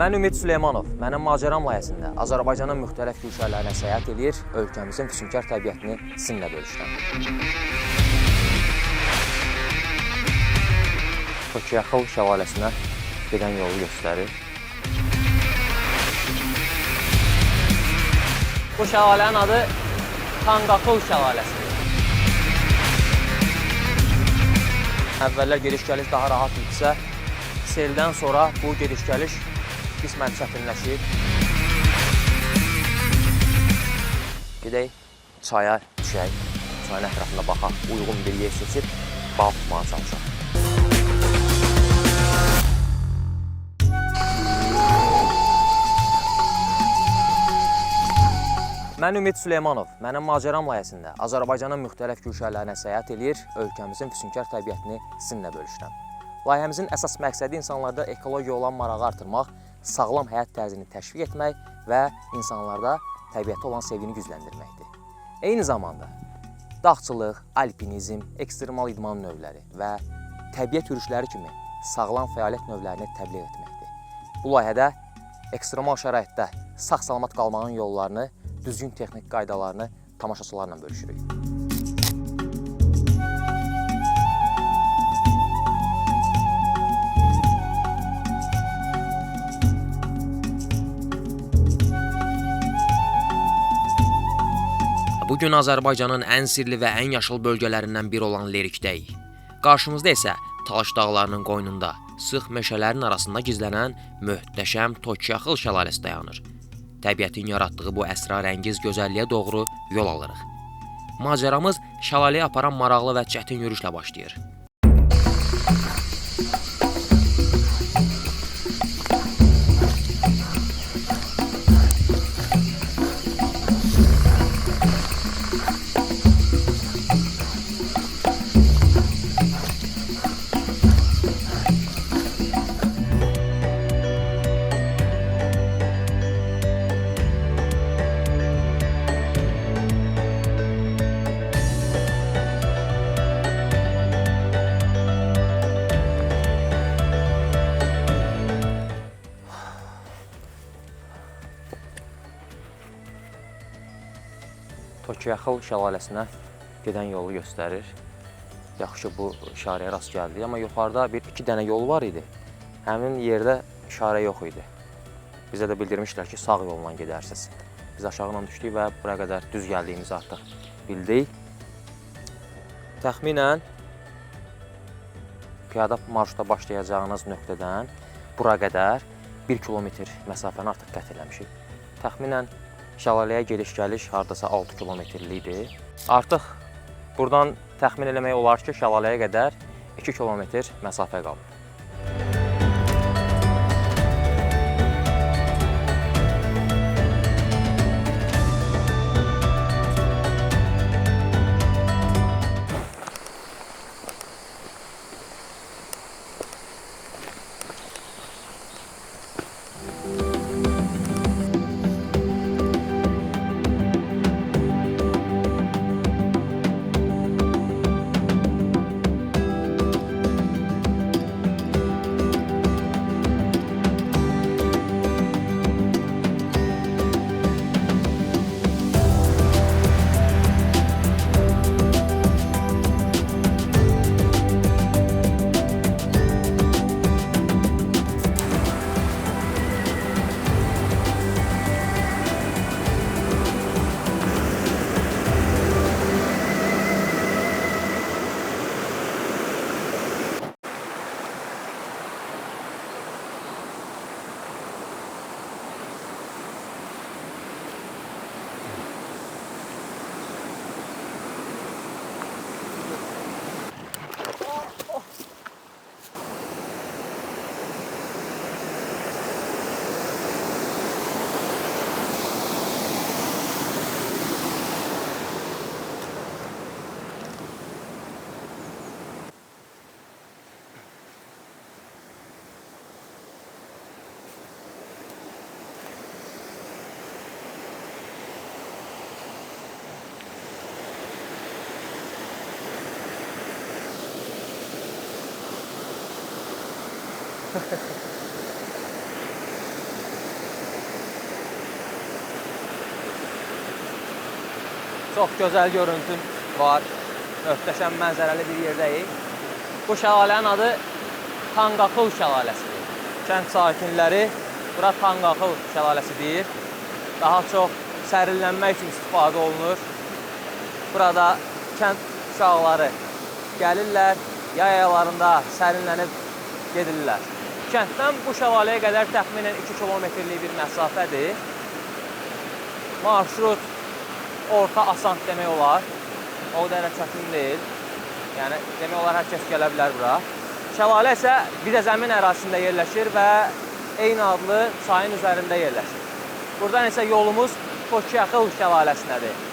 Mən Ümid Süleymanov, mənim macəram layihəsində Azərbaycanın müxtəlif güşələrinə səyahət edir, ölkəmizin füsunkar təbiətini sizinlə bölüşürəm. Tokiyaxıl şəlaləsinə gedən yolu göstərir. Bu şəlalənin adı Tanqaxıl şəlaləsidir. Əvvəllər gediş-gəliş daha rahat idisə, seldən sonra bu gediş-gəliş qismən çətinləşir. Gedək, çaya düşək, çayın ətrafında baxaq, uyğun bir yer seçib balıq tutmağa çalışaq. Mən Ümid Süleymanov, mənim macəram layihəsində Azərbaycanın müxtəlif güşələrinə səyahət edir, ölkəmizin füsunkar təbiətini sizinlə bölüşürəm. Layihəmizin əsas məqsədi insanlarda ekologiya olan marağı artırmaq, sağlam həyat tərzini təşviq etmək və insanlarda təbiətə olan sevgini gücləndirməkdir. Eyni zamanda dağçılıq, alpinizm, ekstremal idman növləri və təbiət yürüyüşləri kimi sağlam fəaliyyət növlərini təbliğ etməkdir. Bu layihədə ekstremal şəraitdə sağ-salamat qalmağın yollarını, düzgün texnik qaydalarını tamaşaçılarla bölüşürük. Bugün Azərbaycanın ən sirli və ən yaşıl bölgələrindən biri olan Lerikdəyik. Qarşımızda isə Talış dağlarının qoynunda, sıx meşələrin arasında gizlənən möhtəşəm Tokiyaxıl şəlaləsi dayanır. Təbiətin yaratdığı bu əsrarəngiz gözəlliyə doğru yol alırıq. Macəramız şəlaləyə aparan maraqlı və çətin yürüyüşlə başlayır. Tokiyaxıl şəlaləsinə gedən yolu göstərir. Yaxşı bu işarəyə rast gəldik, amma yuxarıda iki dənə yol var idi. Həmin yerdə işarə yox idi. Bizə də bildirmişlər ki, sağ yolla gedərsiniz. Biz aşağıdan düşdük və bura qədər düz gəldiyimizi artıq bildik. Təxminən piyada marşruta başlayacağınız nöqtədən bura qədər 1 kilometr məsafəni artıq qət eləmişik. Təxminən şəlaləyə gediş-gəliş hardasa 6 kilometrlikdir. Artıq buradan təxmin eləmək olar ki, şəlaləyə qədər 2 kilometr məsafə qalır. Çox gözəl görüntü var. Möhtəşəm mənzərəli bir yerdəyik. Bu şəlalənin adı Tanqaxıl şəlaləsidir. Kənd sakinləri bura Tanqaxıl şəlaləsi deyir. Daha çox sərinlənmək üçün istifadə olunur. Burada kənd uşaqları gəlirlər, yay aylarında sərinlənib gedirlər. Kənddən bu şəlaləyə qədər təxminən 2 kilometrlik bir məsafədir. Marşrut orta asant demək olar. O da çətin deyil. Yəni, demək olar, hər kəs gələ bilər bura. Şəlalə isə Bidəzəmin ərazisində yerləşir və eyni adlı çayın üzərində yerləşir. Buradan isə yolumuz Tokyaqıl şəlaləsinədir.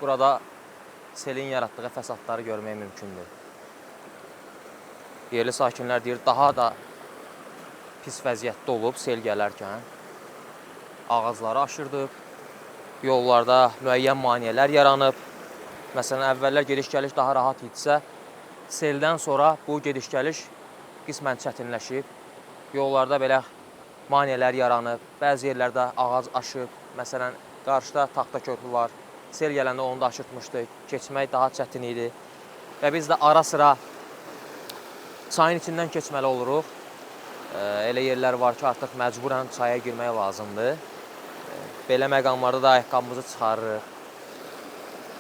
Burada selin yaratdığı fəsadları görmək mümkündür. Yerli sakinlər deyir, daha da pis vəziyyətdə olub sel gələrkən. Ağacları aşırdıb, yollarda müəyyən maneələr yaranıb. Məsələn, əvvəllər gediş-gəliş daha rahat idisə, seldən sonra bu gediş-gəliş qismən çətinləşib. Yollarda belə maneələr yaranıb, bəzi yerlərdə ağac aşıb. Məsələn, qarşıda taxta körpü var. Sel gələndə onu da aşırtmışdıq, keçmək daha çətin idi və biz də ara-sıra çayın içindən keçməli oluruq. Elə yerlər var ki, artıq məcburən çaya girmək lazımdır. Belə məqamlarda da ayaqqabımızı çıxarırıq.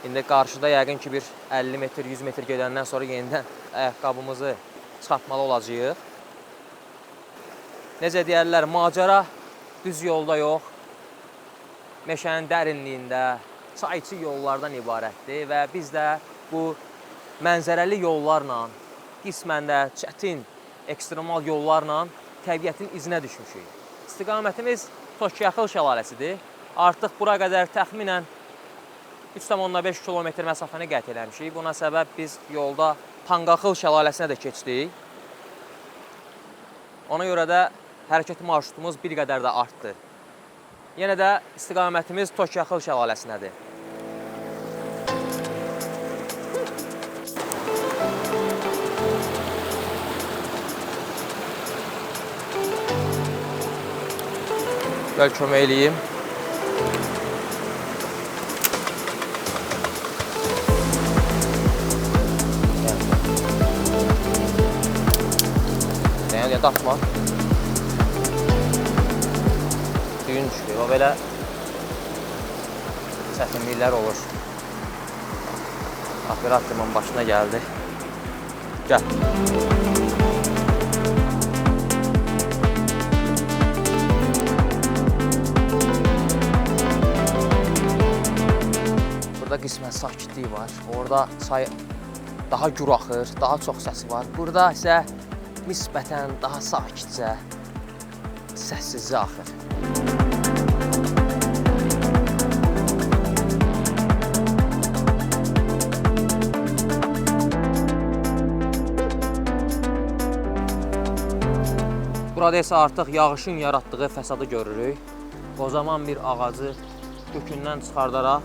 İndi qarşıda yəqin ki, bir 50 metr, 100 metr gedəndən sonra yenidən ayaqqabımızı çıxartmalı olacağıq. Necə deyərlər, macəra düz yolda yox, meşənin dərinliyində, çayçı yollardan ibarətdir və biz də bu mənzərəli yollarla, qismən də çətin, ekstremal yollarla təbiətin izinə düşmüşük. İstiqamətimiz Tokyaqıl şəlaləsidir. Artıq bura qədər təxminən 3,5 kilometr məsafəni qət eləmişik. Buna səbəb biz yolda Tanqaxıl şəlaləsinə də keçdik. Ona görə də hərəkət marşrutumuz bir qədər də artdı. Yenə də istiqamətimiz Tokyaqıl şəlaləsinədir. Gəl kömək eləyim. Yəni, tapma. Düyün düşüyor. O belə çətinliklər olur. Operasyonun başına gəldi. Gəl. Burada qismən sakitlik var. Orada çay daha gür axır, daha çox səsi var. Burada isə nisbətən daha sakitcə, səssizcə axır. Burada isə artıq yağışın yaratdığı fəsadı görürük. Qocaman bir ağacı kökündən çıxardaraq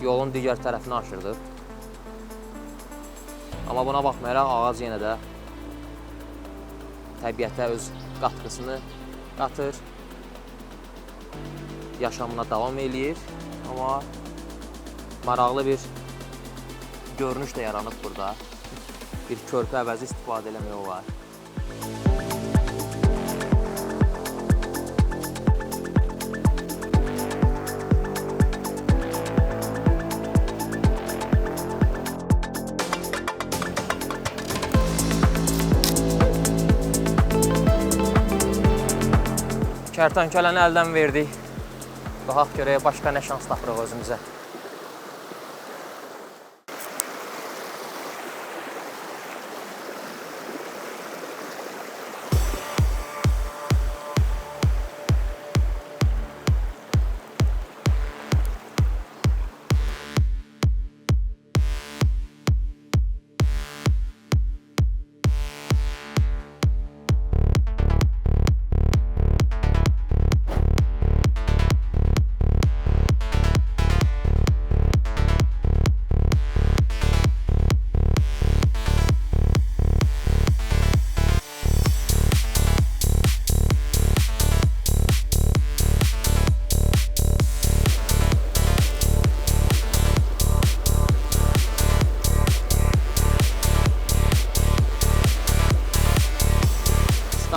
yolun digər tərəfinə aşırdıq. Amma buna baxmayaraq ağac yenə də təbiətə öz qatqısını qatır, yaşamına davam eləyir. Amma maraqlı bir görünüş də yaranıb burada. Bir körpü əvəzi istifadə eləmək olar. Kərtənkələni əldən verdik. Baxaq görək, başqa nə şans tapırıq özümüzə.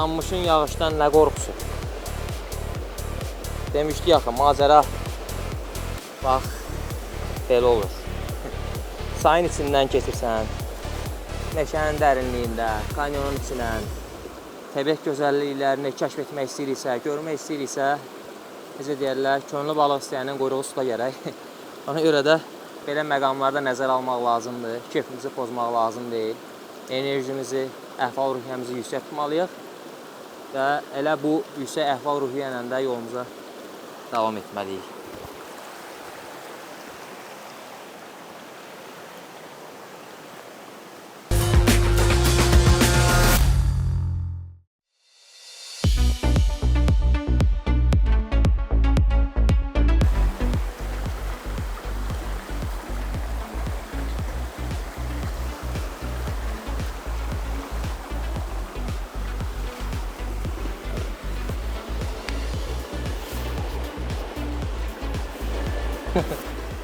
Islanmışın yağışdan nə qorxusu? Demişdik axı, macəra bax, belə olur. Sayın içindən keçirsən, meşənin dərinliyində, kanyonun içindən, təbiət gözəlliklərini kəşf etmək istəyiriksə, görmək istəyiriksə, necə deyərlər, könlü balıq istəyənin quyruğu suda gərək. Ona görə də belə məqamlarda nəzər almaq lazımdır, keyfimizi pozmaq lazım deyil. Enerjimizi, əhval-ruhiyyəmizi yüksək tutmalıyıq. Və elə bu yüksək əhval-ruhiyyə ilə də yolumuza davam etməliyik.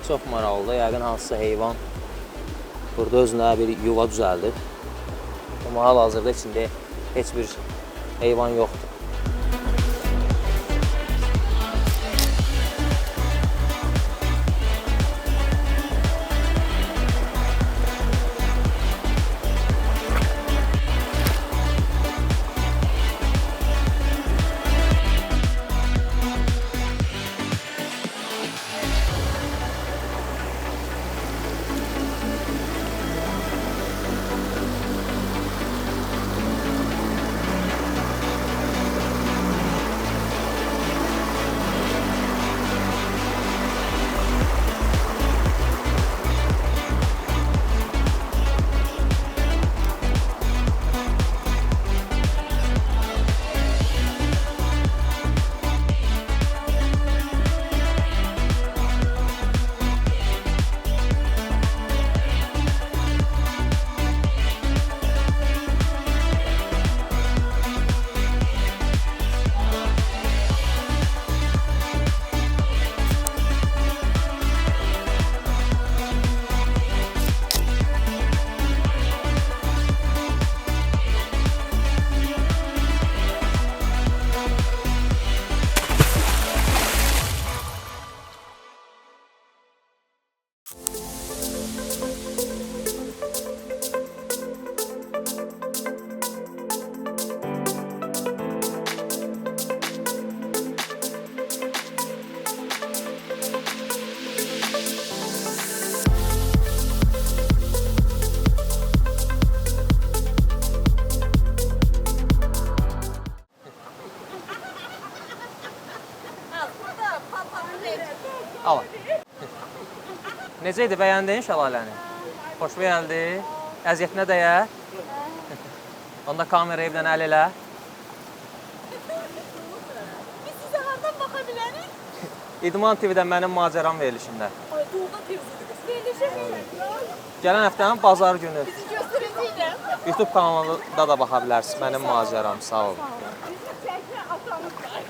Çox maraqlıdır. Yəqin hansısa heyvan burada özünə bir yuva düzəldib. Amma hal-hazırda içində heç bir heyvan yoxdur. Necə idi, bəyəndin şəlaləni? Xoş gəldi. Əziyyətinə dəyər? Onda kamera evdən əl elə. Biz sizə hardan baxa bilərik? İdman TV-dən mənim macəram verilişində. Ay, doğuda tevzilidir. Verilişə bilərik. Gələn həftənin bazar günü. Bizi göstərəcəklər. YouTube kanalında da baxa bilərsiniz. Mənim macəram. Sağ olun. Bizim çəkmə atamız var.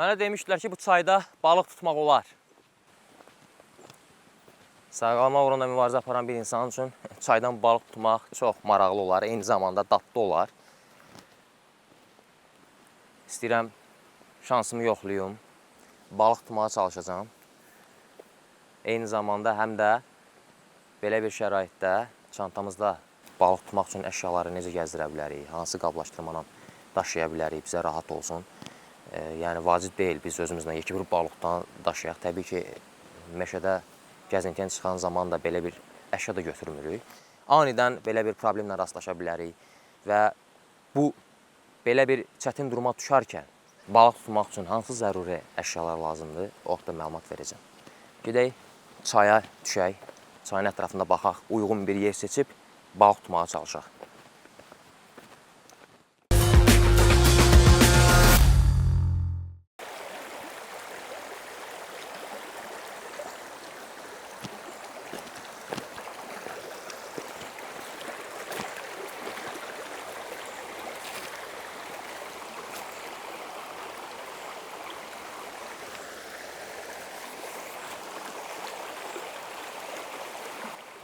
Mənə demişdilər ki, bu çayda balıq tutmaq olar. Sağalma uğrunda mübarizə aparan bir insan üçün çaydan balıq tutmaq çox maraqlı olar, eyni zamanda dadlı olar. İstəyirəm şansımı yoxlayım, balıq tutmağa çalışacağım. Eyni zamanda həm də belə bir şəraitdə çantamızda balıq tutmaq üçün əşyaları necə gəzdirə bilərik, hansı qablaşdırmadan daşıya bilərik, bizə rahat olsun. Yəni vacib deyil biz özümüzlə yekə bir balıqdan daşıyaq. Təbii ki, meşədə gəzintiyə çıxan zaman da belə bir əşya da götürmürük. Anidən belə bir problemlə rastlaşa bilərik və bu belə bir çətin duruma düşərkən balıq tutmaq üçün hansı zəruri əşyalar lazımdır, o haqqda məlumat verəcəm. Gedək çaya düşək, çayın ətrafında baxaq, uyğun bir yer seçib balıq tutmağa çalışaq.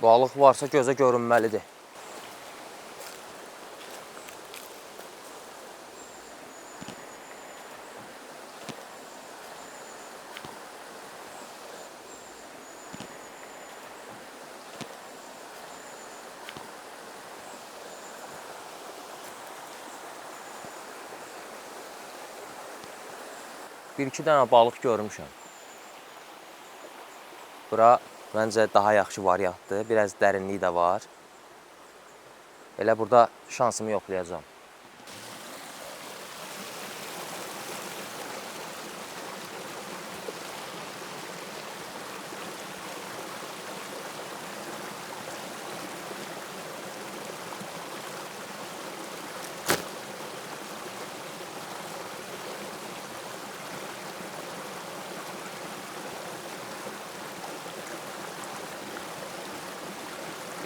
Balıq varsa gözə görünməlidir. Bir-iki dənə balıq görmüşəm. Bura məncə daha yaxşı variantdır. Biraz dərinliyi də var. Elə burada şansımı yoxlayacağam.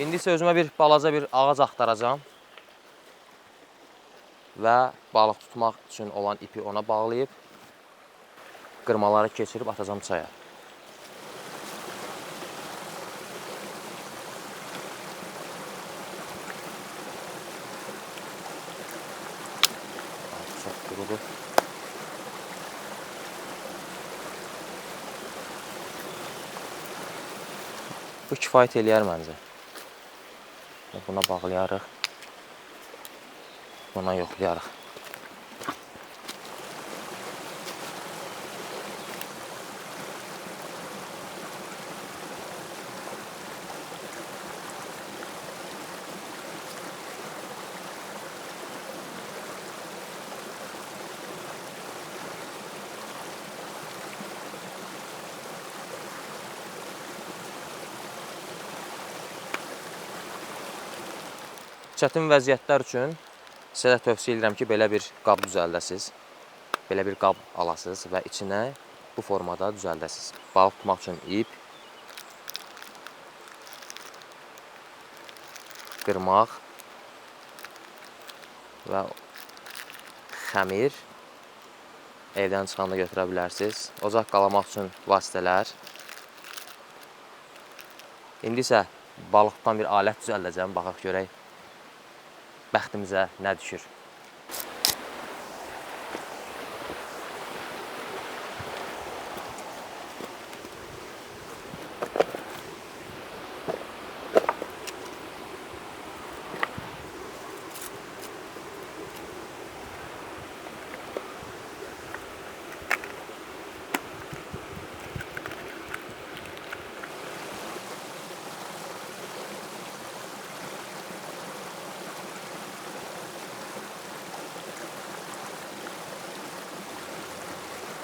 İndi isə özümə balaca bir ağac axtaracağam və balıq tutmaq üçün olan ipi ona bağlayıb qırmaları keçirib atacağım çaya. Çox qurudur. Bu kifayət eləyər məncə. Buna bağlayarıq, buna yoxlayarıq. Çətin vəziyyətlər üçün sizə tövsiyə edirəm ki, belə bir qab düzəldəsiniz. Belə bir qab alasınız və içinə bu formada düzəldəsiniz. Balıq tutmaq üçün ip, qırmaq və xəmir evdən çıxanda götürə bilərsiniz. Ocaq qalamaq üçün vasitələr. İndi isə balıqdan bir alət düzəldəcəm, baxaq görək. Bəxtimizə nə düşür?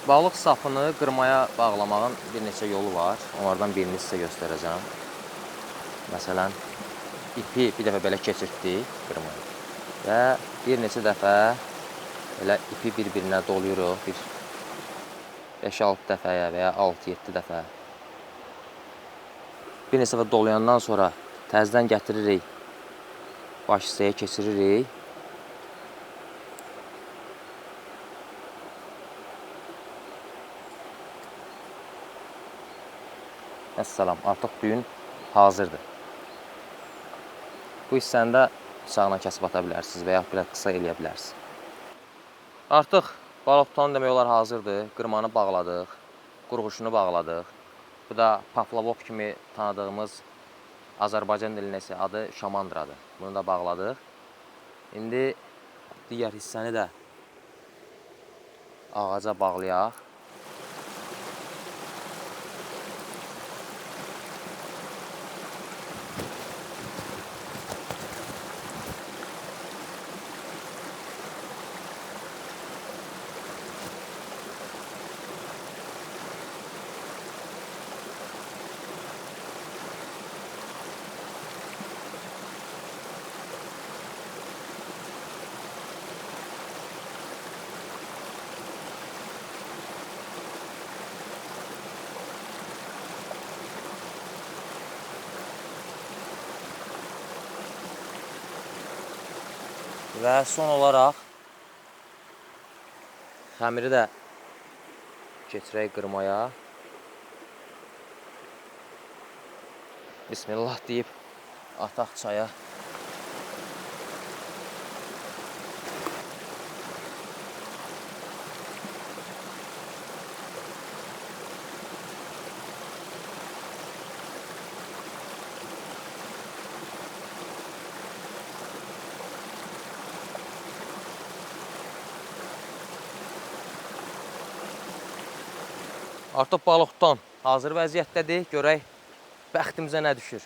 Balıq sapını qırmaya bağlamağın bir neçə yolu var. Onlardan birini sizə göstərəcəm. Məsələn, ipi bir dəfə belə keçirtdik qırmaya. Və bir neçə dəfə elə ipi bir-birinə doluyuruq. Bir 5-6 dəfəyə və ya 6-7 dəfə. Bir neçə dəfə dolayandan sonra təzədən gətiririk. Baş hissəyə keçiririk. Əssalam, artıq düyün hazırdır. Bu hissəni də bıçaqla kəsib ata bilərsiniz və ya biraz qısa eləyə bilərsiniz. Artıq balıq tutanı demək olar hazırdır. Qırmanı bağladıq, qurğuşunu bağladıq. Bu da pavlov kimi tanıdığımız Azərbaycan dilində isə adı şamandıradır. Bunu da bağladıq. İndi digər hissəni də ağaca bağlayaq. Və son olaraq xəmiri də keçirək qırmaya. Bismillah deyib ataq çaya. Artıq balıq tutan hazır vəziyyətdədir. Görək bəxtimizə nə düşür.